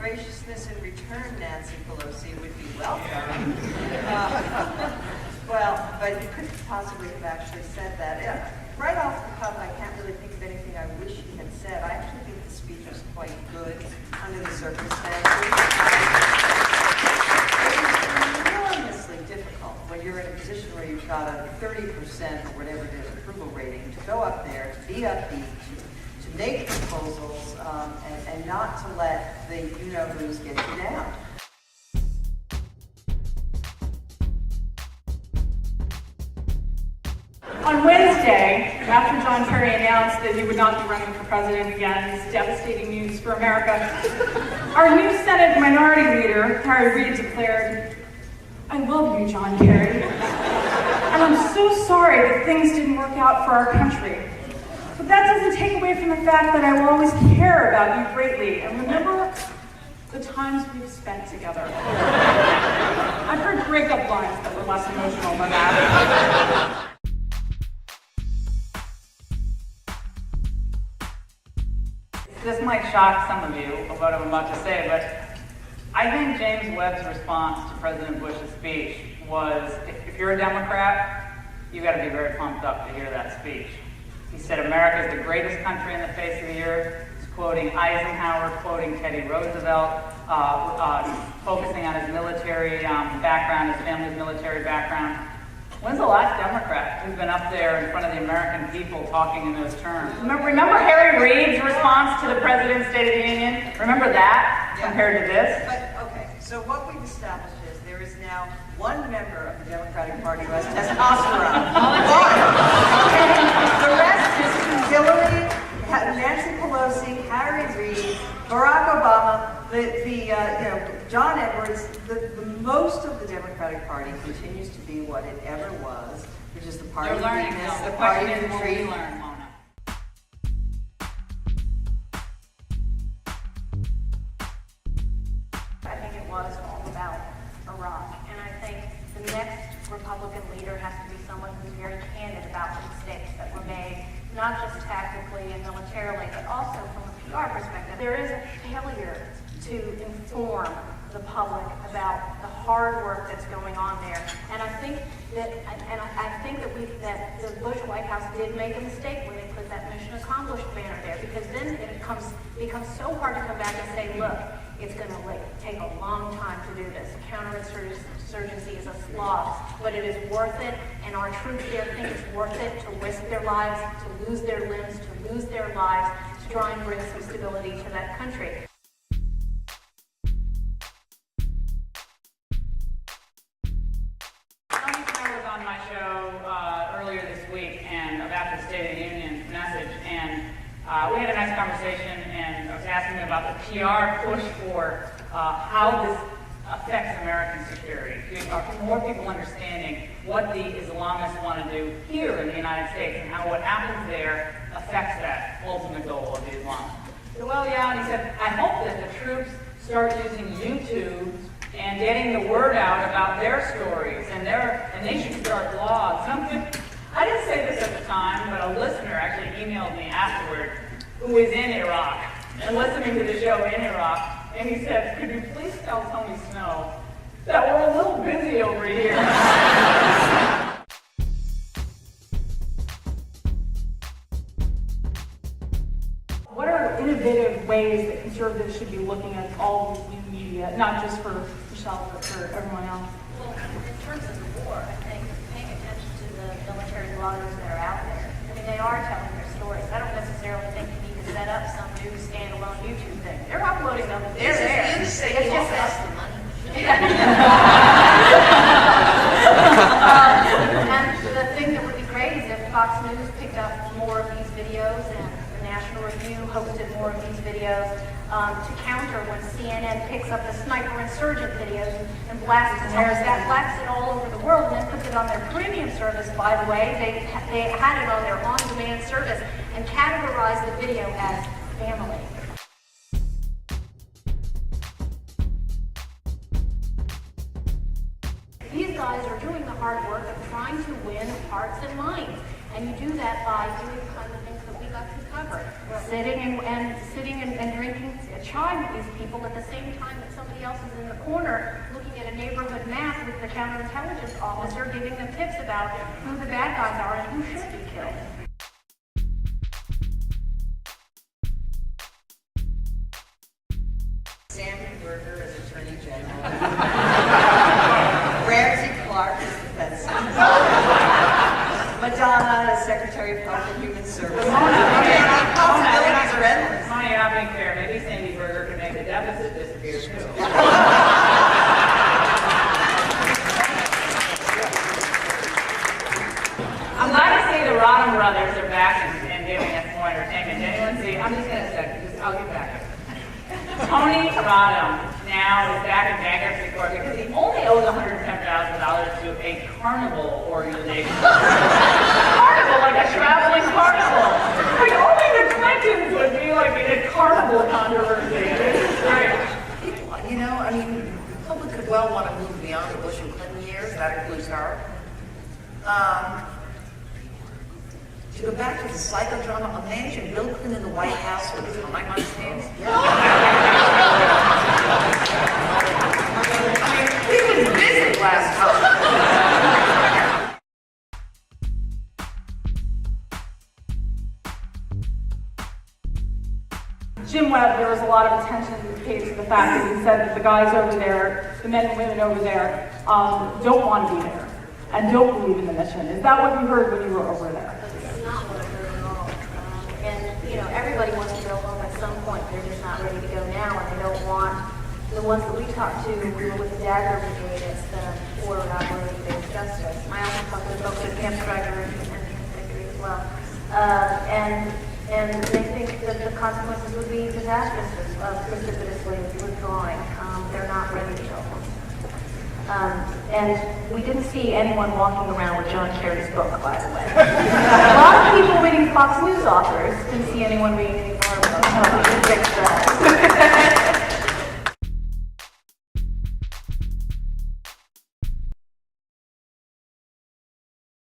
graciousness in return, Nancy Pelosi, would be welcome. Well, but you couldn't possibly have actually said that. Yeah, right off the cuff, I can't really think of anything I wish you had said. I actually think the speech was quite good under the circumstances. It's enormously difficult when you're in a position where you've got a 30% or whatever it is approval rating to go up there, to be upbeat, to make proposals, and not to let the you-know-who's get you down. On Wednesday, after John Kerry announced that he would not be running for president again, this devastating news for America, our new Senate Minority Leader, Harry Reid, declared, "I love you, John Kerry, and I'm so sorry that things didn't work out for our country. But that doesn't take away from the fact that I will always care about you greatly and remember the times we've spent together." I've heard breakup lines that were less emotional than that. This might shock some of you of what I'm about to say, but I think James Webb's response to President Bush's speech was, if you're a Democrat, you got to be very pumped up to hear that speech. He said America is the greatest country on the face of the earth. He's quoting Eisenhower, quoting Teddy Roosevelt, focusing on his military background, his family's military background. When's the last Democrat who's been up there in front of the American people talking in those terms? Remember Harry Reid's response to the President's State of the Union? Remember that compared to this? But, okay, so what we've established is there is now one member of the Democratic Party who has testosterone. One. Okay? The rest is Hillary, Nancy Pelosi, Harry Reid, Barack Obama, John Edwards. The most of the Democratic Party continues to be what it ever was, which is the party of weakness, the party of retreat. I think it was all about Iraq, and I think the next Republican leader has to be someone who's very candid about the mistakes that were made, not just tactically and militarily, but also from a PR perspective. There is a failure to inform the public about the hard work that's going on there, and I think that that the Bush White House did make a mistake when they put that mission accomplished banner there, because then it becomes so hard to come back and say, look, it's going to take a long time to do this. Counterinsurgency is a slog, but it is worth it, and our troops there think it's worth it to risk their lives, to lose their limbs, to lose their lives, to try and bring some stability to that country. On my show earlier this week and about the State of the Union message, and we had a nice conversation, and I was asking him about the PR push for how this affects American security. More people understanding what the Islamists want to do here in the United States and how what happens there affects that ultimate goal of the Islamists. I said, well, yeah, and he said, I hope that the troops start using YouTube and getting the word out about their stories, and they should start blogs. I didn't say this at the time, but a listener actually emailed me afterward, who is in Iraq and listening to the show in Iraq, and he said, could you please tell Tony Snow that we're a little busy over here? What are innovative ways that conservatives should be looking at all these new media, not just for Michelle, but for everyone else? Well, in terms of the war, I think paying attention to the military bloggers that are out there. I mean, they are telling their stories. I don't necessarily think you need to set up some new standalone YouTube thing. They're uploading them. They're there. It's just that the money. And the thing that would be great is if Fox News picked up more of these videos and the National Review hosted more of these videos to counter when CNN picks up the sniper insurgent videos and blasts it all over the world, and then puts it on their premium service, by the way. They had it on their on-demand service and categorized the video as family. These guys are doing the hard work of trying to win hearts and minds. And you do that by doing the kind of things that we got to cover. Sitting and drinking chai with these people at the same time that somebody else is in the corner looking at a neighborhood map with the counterintelligence officer giving them tips about who the bad guys are and who should be killed. Sandy Berger as Attorney General. Ramsey Clark as Defense Secretary. Madonna as Secretary of Health and Human Services. Possibilities are endless. Mona, you're not being fair. Maybe Sandy Berger can make the deficit disappear too. I'm glad to see the Rodham brothers are back and giving us more entertainment. Did anyone see? I'm just gonna say, I'll get back. Tony Rodham now is back in bankruptcy court because he only owes $110,000 to a carnival organization. Carnival, like a traveling carnival. Like only the Clintons would be like in a carnival controversy. It's great. You know, I mean, the public could well want to move beyond the Bush and Clinton years. That includes her. To go back to the psychodrama, imagine Bill Clinton in the White House with his time on his hands. I mean, he was busy last time. Jim Webb, there was a lot of attention paid to the fact that he said that the guys over there, the men and women over there, don't want to be there and don't believe in the mission. Is that what you heard when you were over there? It's not what I heard at all. And, you know, everybody wants to go home at some point. They're just not ready to go now, and they don't want, the ones that we talked to, we were with the Dagger Brigade as the order operating base justice. I also talked to folks at Camp Striker and Victory as well. And they think that the consequences would be disastrous of precipitously withdrawing. They're not ready to go home. And we didn't see anyone walking around with John Kerry's book, by the way. A lot of people reading Fox News authors didn't see anyone reading any